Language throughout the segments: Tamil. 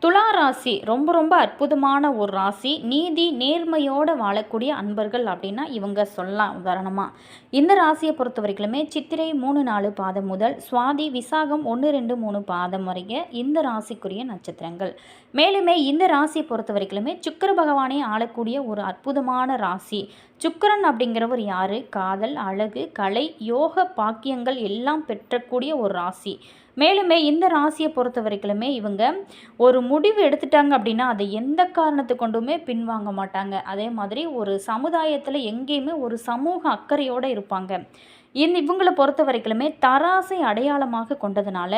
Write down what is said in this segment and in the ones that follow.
துலா ராசி ரொம்ப ரொம்ப அற்புதமான ஒரு ராசி. நீதி நேர்மையோடு வாழக்கூடிய அன்பர்கள் அப்படின்னா இவங்க சொல்லலாம். உதாரணமாக இந்த ராசியை பொறுத்த வரைக்குமே சித்திரை 3-4 பாதம் முதல் சுவாதி விசாகம் 1-2-3 பாதம் வரைக்கும் இந்த ராசிக்குரிய நட்சத்திரங்கள். மேலுமே இந்த ராசியை பொறுத்த வரைக்குமே சுக்கிர பகவானே ஆளக்கூடிய ஒரு அற்புதமான ராசி. சுக்கிரன் அப்படிங்கிறவர் யார்? காதல், அழகு, கலை, யோக பாக்கியங்கள் எல்லாம் பெற்றக்கூடிய ஒரு ராசி. மேலுமே இந்த ராசியை பொறுத்த வரைக்குமே இவங்க ஒரு முடிவு எடுத்துட்டாங்க அப்படின்னா அதை எந்த காரணத்தை கொண்டுமே பின்வாங்க மாட்டாங்க. அதே மாதிரி ஒரு சமுதாயத்தில் எங்கேயுமே ஒரு சமூக அக்கறையோடு இருப்பாங்க. இவங்களை பொறுத்த வரைக்குமே தராசை அடையாளமாக கொண்டதுனால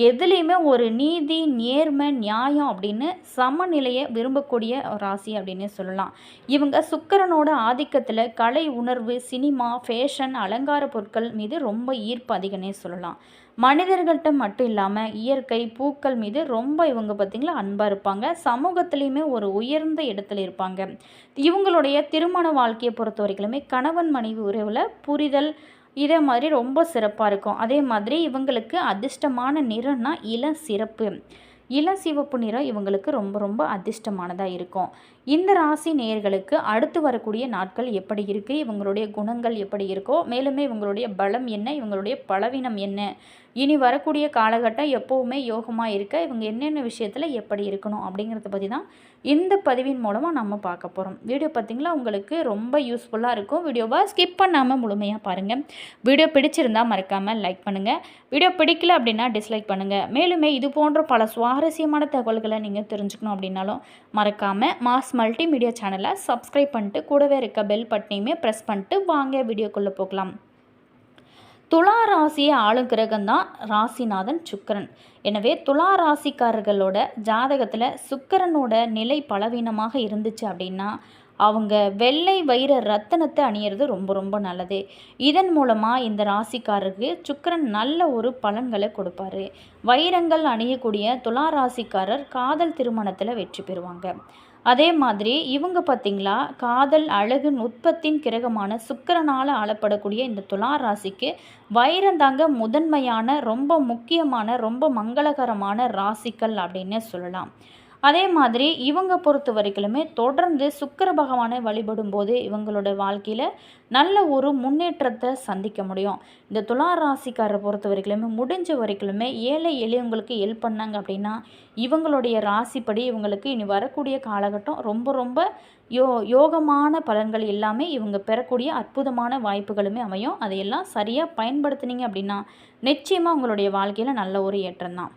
எதுலேயுமே ஒரு நீதி, நேர்மை, நியாயம் அப்படின்னு சமநிலையை விரும்பக்கூடிய ராசி அப்படின்னு சொல்லலாம். இவங்க சுக்கிரனோட ஆதிக்கத்தில் கலை உணர்வு, சினிமா, ஃபேஷன், அலங்கார பொருட்கள் மீது ரொம்ப ஈர்ப்பு அதிகம்னே சொல்லலாம். மனிதர்கள்ட்ட மட்டும் இல்லாமல் இயற்கை, பூக்கள் மீது ரொம்ப இவங்க பார்த்திங்களா அன்பாக இருப்பாங்க. சமூகத்துலேயுமே ஒரு உயர்ந்த இடத்துல இருப்பாங்க. இவங்களுடைய திருமண வாழ்க்கையை பொறுத்த வரைக்குமே கணவன் மனைவி உறவில் புரிதல் இதே மாதிரி ரொம்ப சிறப்பாக இருக்கும். அதே மாதிரி இவங்களுக்கு அதிர்ஷ்டமான நிறம்னா சிறப்பு. சிவப்பு நிறம் இவங்களுக்கு ரொம்ப ரொம்ப அதிர்ஷ்டமானதாக இருக்கும். இந்த ராசி நேயர்களுக்கு அடுத்து வரக்கூடிய நாட்கள் எப்படி இருக்குது, இவங்களுடைய குணங்கள் எப்படி இருக்கோ, மேலுமே இவங்களுடைய பலம் என்ன, இவங்களுடைய பலவீனம் என்ன, இனி வரக்கூடிய காலகட்டம் எப்போவுமே யோகமாக இருக்க இவங்க என்னென்ன விஷயத்தில் எப்படி இருக்கணும் அப்படிங்கிறத பற்றி தான் இந்த பதிவின் மூலமாக நம்ம பார்க்க போகிறோம். வீடியோ பார்த்திங்களா உங்களுக்கு ரொம்ப யூஸ்ஃபுல்லாக இருக்கும். வீடியோவை ஸ்கிப் பண்ணாமல் முழுமையாக பாருங்கள். வீடியோ பிடிச்சிருந்தால் மறக்காமல் லைக் பண்ணுங்கள். வீடியோ பிடிக்கல அப்படின்னா டிஸ்லைக் பண்ணுங்கள். மேலுமே இது போன்ற பல சுவாரஸ்யமான தகவல்களை நீங்கள் தெரிஞ்சுக்கணும் அப்படின்னாலும் மறக்காமல் மாஸ் மல்டிமீடியா சேனலை சப்ஸ்கிரைப் பண்ணிட்டு கூடவே இருக்க பெல் பட்டனையுமே ப்ரெஸ் பண்ணிட்டு வாங்க வீடியோக்குள்ளே போகலாம். துலா ராசியை ஆளும் கிரகம்தான் ராசிநாதன் சுக்கிரன். எனவே துலா ராசிக்காரர்களோட ஜாதகத்தில் சுக்கிரனோட நிலை பலவீனமாக இருந்துச்சு அப்படின்னா அவங்க வெள்ளை வைர ரத்தனத்தை அணியிறது ரொம்ப ரொம்ப நல்லது. இதன் மூலமாக இந்த ராசிக்காரருக்கு சுக்கிரன் நல்ல ஒரு பலன்களை கொடுப்பாரு. வைரங்கள் அணியக்கூடிய துலா ராசிக்காரர் காதல் திருமணத்தில் வெற்றி பெறுவாங்க. அதே மாதிரி இவங்க பார்த்திங்களா காதல், அழகு, நுட்பத்தின் கிரகமான சுக்கிரனால் ஆளப்படக்கூடிய இந்த துலா ராசிக்கு வைரந்தாங்க முதன்மையான ரொம்ப முக்கியமான ரொம்ப மங்களகரமான ராசிகள் அப்படின்னு சொல்லலாம். அதே மாதிரி இவங்க பொறுத்த வரைக்குமே தொடர்ந்து சுக்கிர பகவானை வழிபடும் போது இவங்களோட வாழ்க்கையில் நல்ல ஒரு முன்னேற்றத்தை சந்திக்க முடியும். இந்த துலா ராசிக்காரரை பொறுத்த வரைக்குமே முடிஞ்ச வரைக்குமே ஏழை எளியவங்களுக்கு ஹெல்ப் பண்ணாங்க அப்படின்னா இவங்களுடைய ராசிப்படி இவங்களுக்கு இனி வரக்கூடிய காலகட்டம் ரொம்ப ரொம்ப யோகமான பலன்கள் எல்லாமே இவங்க பெறக்கூடிய அற்புதமான வாய்ப்புகளுமே அமையும். அதையெல்லாம் சரியாக பயன்படுத்தினீங்க அப்படின்னா நிச்சயமாக உங்களுடைய வாழ்க்கையில் நல்ல ஒரு ஏற்றம் தான்.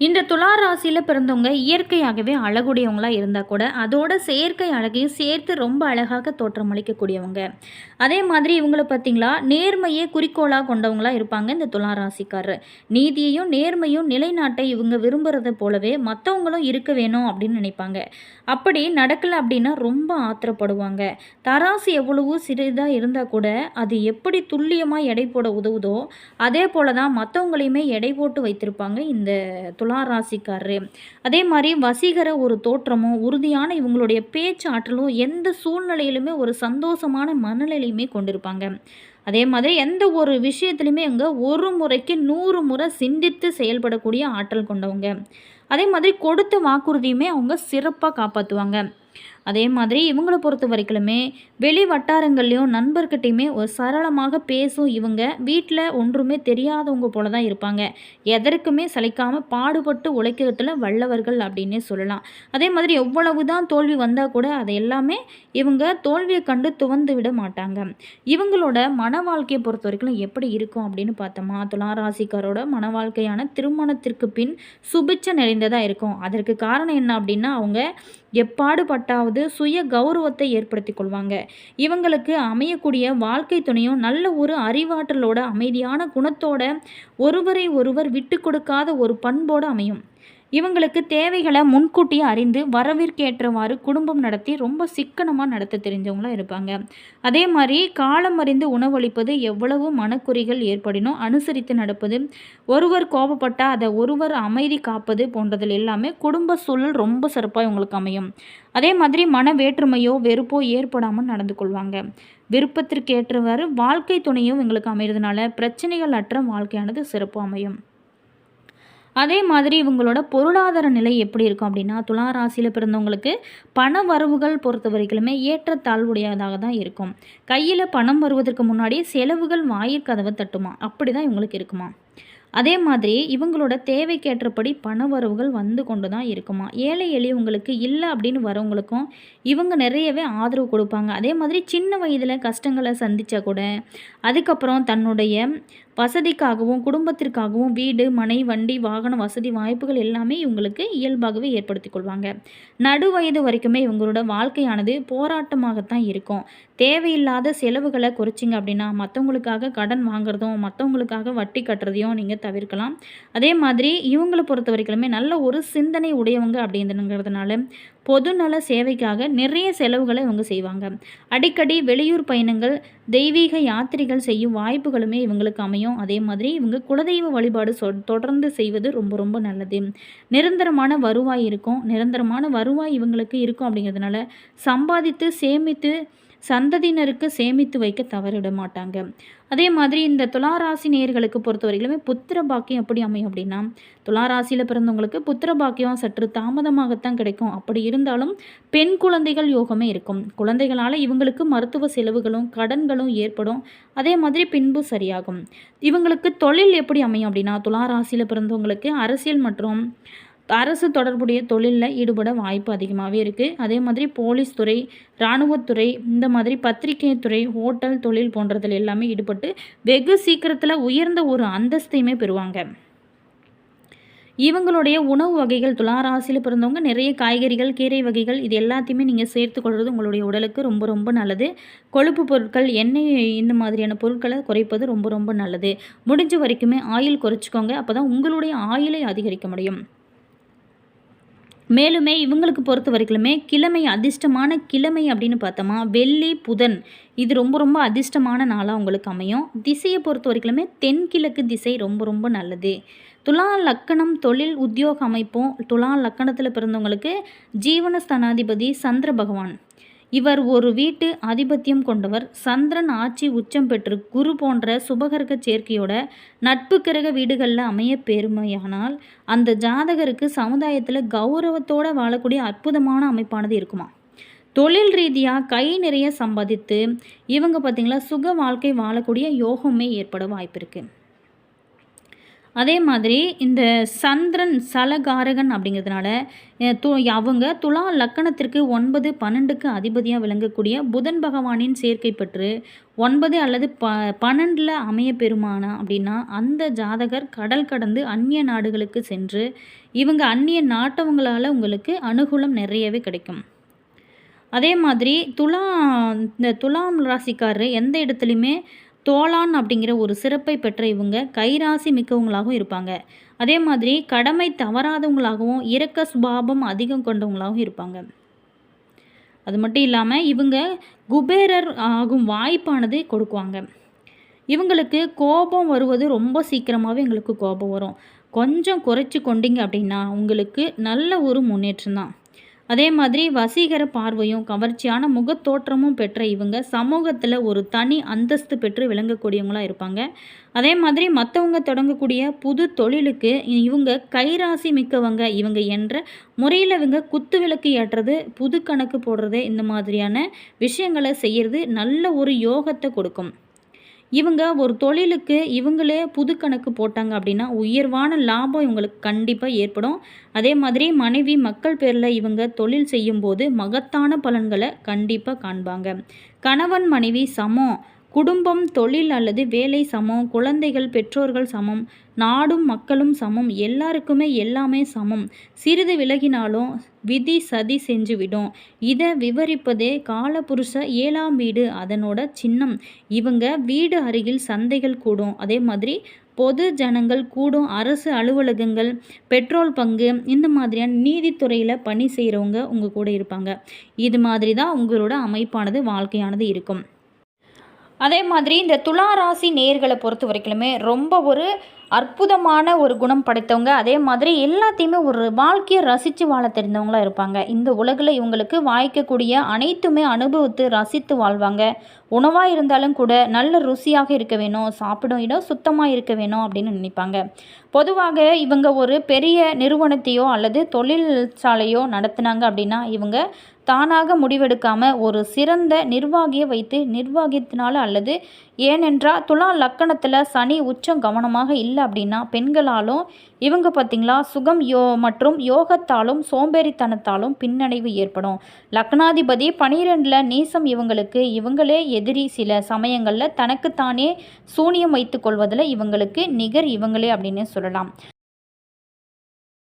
இந்த துலா ராசியில் பிறந்தவங்க இயற்கையாகவே அழகுடையவங்களாக இருந்தால் கூட அதோட செயற்கை அழகையும் சேர்த்து ரொம்ப அழகாக தோற்றமளிக்கக்கூடியவங்க. அதே மாதிரி இவங்களை பார்த்திங்களா நேர்மையே குறிக்கோளாக கொண்டவங்களாக இருப்பாங்க இந்த துலா ராசிக்காரர். நீதியையும் நேர்மையும் நிலைநாட்ட இவங்க விரும்புகிறத போலவே மற்றவங்களும் இருக்க வேணும் அப்படின்னு நினைப்பாங்க. அப்படி நடக்கலை அப்படின்னா ரொம்ப ஆத்திரப்படுவாங்க. தராசு எவ்வளவு சிறிதாக இருந்தால் கூட அது எப்படி துல்லியமாக எடை போட உதவுதோ அதே போல தான் மற்றவங்களையுமே எடை போட்டு வைத்திருப்பாங்க இந்த துலா ராசிக்காரரு. அதே மாதிரி வசீகர ஒரு தோற்றமும் உறுதியான இவங்களுடைய பேச்சு ஆற்றலும் எந்த சூழ்நிலையிலுமே ஒரு சந்தோஷமான மனநிலையுமே கொண்டிருப்பாங்க. அதே மாதிரி எந்த ஒரு விஷயத்துலையுமே இவங்க ஒரு முறைக்கு 100 முறை சிந்தித்து செயல்படக்கூடிய ஆற்றல் கொண்டவங்க. அதே மாதிரி கொடுத்த வாக்குறுதியுமே அவங்க சிறப்பாக காப்பாற்றுவாங்க. அதே மாதிரி இவங்களை பொறுத்த வரைக்குமே வெளி வட்டாரங்கள்லையும் நண்பர்கிட்டையுமே ஒரு சரளமாக பேசும் இவங்க வீட்டில் ஒன்றுமே தெரியாதவங்க போல தான் இருப்பாங்க. எதற்குமே சளைக்காமல் பாடுபட்டு உழைக்கிறதுல வல்லவர்கள் அப்படின்னே சொல்லலாம். அதே மாதிரி எவ்வளவு தான் தோல்வி வந்தால் கூட அதை எல்லாமே இவங்க தோல்வியை கண்டு துவந்து விட மாட்டாங்க. இவங்களோட மன வாழ்க்கையை பொறுத்த வரைக்கும் எப்படி இருக்கும் அப்படின்னு பார்த்தோமா துலா ராசிக்காரோட மன வாழ்க்கையான திருமணத்திற்கு பின் சுபிட்ச நிறைந்ததாக இருக்கும். அதற்கு காரணம் என்ன அப்படின்னா அவங்க எப்பாடுபட்டாவது சுய கௌரவத்தை ஏற்படுத்தி கொள்வாங்க. இவங்களுக்கு அமையக்கூடிய வாழ்க்கை துணையும் நல்ல ஒரு அறிவாற்றலோட அமைதியான குணத்தோட ஒருவரை ஒருவர் விட்டு கொடுக்காத ஒரு பண்போடு அமையும். இவங்களுக்கு தேவைகளை முன்கூட்டியே அறிந்து வரவிற்கேற்றவாறு குடும்பம் நடத்தி ரொம்ப சிக்கனமாக நடத்த தெரிஞ்சவங்களாக இருப்பாங்க. அதே மாதிரி காலம் அறிந்து உணவளிப்பது, எவ்வளவு மனக்குறிகள் ஏற்படினோ அனுசரித்து நடப்பது, ஒருவர் கோபப்பட்டால் அதை ஒருவர் அமைதி காப்பது போன்றதில் எல்லாமே குடும்ப சூழல் ரொம்ப சிறப்பாக இவங்களுக்கு அமையும். அதே மாதிரி மன வேற்றுமையோ வெறுப்போ ஏற்படாமல் நடந்து கொள்வாங்க. விருப்பத்திற்கேற்றவாறு வாழ்க்கை துணையும் இவங்களுக்கு அமைகிறதுனால பிரச்சனைகள் அற்ற வாழ்க்கையானது சிறப்பு அமையும். அதே மாதிரி இவங்களோட பொருளாதார நிலை எப்படி இருக்கும் அப்படின்னா, துலா ராசியில் பிறந்தவங்களுக்கு பண வரவுகள் பொறுத்த வரைக்குமே ஏற்றத்தாழ்வுடையதாக தான் இருக்கும். கையில் பணம் வருவதற்கு முன்னாடி செலவுகள் வாயிற்கதவை தட்டுமா, அப்படி தான் இவங்களுக்கு இருக்குமா. அதே மாதிரி இவங்களோட தேவைக்கேற்றபடி பண வரவுகள் வந்து கொண்டு தான் இருக்குமா. ஏழை எளியவங்களுக்கு இல்லை அப்படின்னு வரவங்களுக்கும் இவங்க நிறையவே ஆதரவு கொடுப்பாங்க. அதே மாதிரி சின்ன வயதில் கஷ்டங்களை சந்தித்தா கூட அதுக்கப்புறம் தன்னுடைய வசதிக்காகவும் குடும்பத்திற்காகவும் வீடு மனை வண்டி வாகன வசதி வாய்ப்புகள் எல்லாமே இவங்களுக்கு இயல்பாகவே ஏற்படுத்தி கொள்வாங்க. நடுவயது வரைக்குமே இவங்களோட வாழ்க்கையானது போராட்டமாகத்தான் இருக்கும். தேவையில்லாத செலவுகளை குறைச்சிங்க அப்படின்னா மற்றவங்களுக்காக கடன் வாங்குறதும் மற்றவங்களுக்காக வட்டி கட்டுறதையும் நீங்கள் தவிர்க்கலாம். அதே மாதிரி இவங்களை பொறுத்த வரைக்குமே நல்ல ஒரு சிந்தனை உடையவங்க அப்படிங்கிறதுனால பொதுநல சேவைக்காக நிறைய செலவுகளை இவங்க செய்வாங்க. அடிக்கடி வெளியூர் பயணங்கள் தெய்வீக யாத்திரைகள் செய்யும் வாய்ப்புகளுமே இவங்களுக்கு அமையும். அதே மாதிரி இவங்க குலதெய்வ வழிபாடு தொடர்ந்து செய்வது ரொம்ப ரொம்ப நல்லது. நிரந்தரமான வருவாய் இருக்கும். நிரந்தரமான வருவாய் இவங்களுக்கு இருக்கும் அப்படிங்கிறதுனால சம்பாதித்து சேமித்து சந்ததியினருக்கு சேமித்து வைக்க தவறிட மாட்டாங்க. அதே மாதிரி இந்த துளாராசி நேயர்களுக்கு பொறுத்த வரைக்குமே புத்திர பாக்கியம் எப்படி அமையும் அப்படின்னா, துளாராசியில் பிறந்தவங்களுக்கு புத்திர பாக்கியம் சற்று தாமதமாகத்தான் கிடைக்கும். அப்படி இருந்தாலும் பெண் குழந்தைகள் யோகமே இருக்கும். குழந்தைகளால் இவங்களுக்கு மருத்துவ செலவுகளும் கடன்களும் ஏற்படும். அதே மாதிரி பின்பு சரியாகும். இவங்களுக்கு தொழில் எப்படி அமையும் அப்படின்னா, துளாராசியில் பிறந்தவங்களுக்கு அரசியல் மற்றும் அரசு தொடர்புடைய தொழிலில் ஈடுபட வாய்ப்பு அதிகமாகவே இருக்குது. அதே மாதிரி போலீஸ் துறை, இராணுவத்துறை, இந்த மாதிரி பத்திரிகை துறை, ஹோட்டல் தொழில் போன்றதில் எல்லாமே ஈடுபட்டு வெகு சீக்கிரத்தில் உயர்ந்த ஒரு அந்தஸ்தையுமே பெறுவாங்க. இவங்களுடைய உணவு வகைகள் துளாராசியில் பிறந்தவங்க நிறைய காய்கறிகள் கீரை வகைகள் இது எல்லாத்தையுமே நீங்கள் சேர்த்துக்கொள்வது உங்களுடைய உடலுக்கு ரொம்ப ரொம்ப நல்லது. கொழுப்பு பொருட்கள் எண்ணெய் இந்த மாதிரியான பொருட்களை குறைப்பது ரொம்ப ரொம்ப நல்லது. முடிஞ்ச வரைக்குமே ஆயில் குறைச்சிக்கோங்க. அப்போ தான் உங்களுடைய ஆயிலை அதிகரிக்க முடியும். மேலுமே இவங்களுக்கு பொறுத்த வரைக்குமே கிழமை அதிர்ஷ்டமான கிழமை அப்படின்னு பார்த்தோமா வெள்ளி புதன் இது ரொம்ப ரொம்ப அதிர்ஷ்டமான நாளாக உங்களுக்கு அமையும். திசையை பொறுத்த வரைக்குமே தென்கிழக்கு திசை ரொம்ப ரொம்ப நல்லது. துலா லக்கணம் தொழில் உத்தியோக அமைப்பும் துலா லக்கணத்தில் பிறந்தவங்களுக்கு ஜீவனஸ்தானாதிபதி சந்திர பகவான். இவர் ஒரு வீட்டு ஆதிபத்தியம் கொண்டவர். சந்திரன் ஆட்சி உச்சம் பெற்று குரு போன்ற சுபகிரக சேர்க்கையோட நட்பு கிரக வீடுகளில் அமைய பெருமையானால் அந்த ஜாதகருக்கு சமுதாயத்தில் கௌரவத்தோடு வாழக்கூடிய அற்புதமான அமைப்பானது இருக்குமா. தொழில் ரீதியாக கை நிறைய சம்பாதித்து இவங்க பார்த்திங்களா சுக வாழ்க்கை வாழக்கூடிய யோகமே ஏற்பட வாய்ப்பு இருக்குது. அதே மாதிரி இந்த சந்திரன் சலகாரகன் அப்படிங்கிறதுனால அவங்க துலா லக்கணத்திற்கு 9, 12க்கு அதிபதியாக விளங்கக்கூடிய புதன் பகவானின் சேர்க்கை பெற்று 9 அல்லது 12ல் அமைய பெறுமானா அப்படின்னா அந்த ஜாதகர் கடல் கடந்து அந்நிய நாடுகளுக்கு சென்று இவங்க அந்நிய நாட்டவங்களால் உங்களுக்கு அனுகூலம் நிறையவே கிடைக்கும். அதே மாதிரி இந்த துலாம் ராசிக்காரர் எந்த இடத்துலையுமே தோளான் அப்படிங்கிற ஒரு சிறப்பை பெற்ற இவங்க கைராசி மிக்கவங்களாகவும் இருப்பாங்க. அதே மாதிரி கடமை தவறாதவங்களாகவும் இரக்க சுபாவம் அதிகம் கொண்டவங்களாகவும் இருப்பாங்க. அது மட்டும் இல்லாமல் இவங்க குபேரர் ஆகும் வாய்ப்பானது கொடுக்குவாங்க. இவங்களுக்கு கோபம் வருவது ரொம்ப சீக்கிரமாகவே எங்களுக்கு கோபம் வரும். கொஞ்சம் குறைச்சி கொண்டீங்க அப்படின்னா உங்களுக்கு நல்ல ஒரு முன்னேற்றம் தான். அதே மாதிரி வசீகர பார்வையும் கவர்ச்சியான முகத்தோற்றமும் பெற்ற இவங்க சமூகத்தில் ஒரு தனி அந்தஸ்து பெற்று விளங்கக்கூடியவங்களாக இருப்பாங்க. அதே மாதிரி மற்றவங்க தொடங்கக்கூடிய புது தொழிலுக்கு இவங்க கைராசி மிக்கவங்க இவங்க என்ற முறையில் இவங்க குத்து விளக்கு ஏற்றுறது புது கணக்கு போடுறது இந்த மாதிரியான விஷயங்களை செய்கிறது நல்ல ஒரு யோகத்தை கொடுக்கும். இவங்க ஒரு தொழிலுக்கு இவங்களே புது கணக்கு போட்டாங்க அப்படின்னா உயர்வான லாபம் இவங்களுக்கு கண்டிப்பாக ஏற்படும். அதே மாதிரி மனைவி மக்கள் பேரில் இவங்க தொழில் செய்யும்போது மகத்தான பலன்களை கண்டிப்பாக காண்பாங்க. கணவன் மனைவி சமம், குடும்பம் தொழில் அல்லது வேலை சமம், குழந்தைகள் பெற்றோர்கள் சமம், நாடும் மக்களும் சமம், எல்லாருக்குமே எல்லாமே சமம். சிறிது விலகினாலும் விதி சதி செஞ்சுவிடும். இதை விவரிப்பதே காலபுருஷ 7ஆம் வீடு அதனோட சின்னம். இவங்க வீடு அருகில் சந்தைகள் கூடும். அதே மாதிரி பொது ஜனங்கள் கூடும் அரசு அலுவலகங்கள் பெட்ரோல் பங்கு இந்த மாதிரியான நீதித்துறையில் பணி செய்கிறவங்க உங்கள் கூட இருப்பாங்க. இது மாதிரி தான் உங்களோட அமைப்பானது வாழ்க்கையானது இருக்கும். அதே மாதிரி இந்த துலா ராசி நேயர்களை பொறுத்த வரைக்குமே ரொம்ப ஒரு அற்புதமான ஒரு குணம் படைத்தவங்க. அதே மாதிரி எல்லாத்தையுமே ஒரு வாழ்க்கையை ரசித்து வாழ தெரிந்தவங்களாக இருப்பாங்க. இந்த உலகில் இவங்களுக்கு வாய்க்கக்கூடிய அனைத்துமே அனுபவித்து ரசித்து வாழ்வாங்க. உணவாக இருந்தாலும் கூட நல்ல ருசியாக இருக்க வேணும், சாப்பிடும் இடம் சுத்தமாக இருக்க வேணும் அப்படின்னு நினைப்பாங்க. பொதுவாக இவங்க ஒரு பெரிய நிறுவனத்தையோ அல்லது தொழிற்சாலையோ நடத்துனாங்க அப்படின்னா இவங்க தானாக முடிவெடுக்காம ஒரு சிறந்த நிர்வாகியை வைத்து நிர்வாகத்தினால அல்லது ஏனென்றால் துலா லக்கணத்தில் சனி உச்சம் கவனமாக இல்லை அப்படின்னா பெண்களாலும் இவங்க பார்த்திங்களா சுகம் மற்றும் யோகத்தாலும் சோம்பேறித்தனத்தாலும் பின்னடைவு ஏற்படும். லக்னாதிபதி 12ல் நீசம் இவங்களே எதிரி. சில சமயங்களில் தனக்குத்தானே சூனியம் வைத்து கொள்வதில் இவங்களுக்கு நிகர் இவங்களே அப்படின்னு சொல்லலாம்.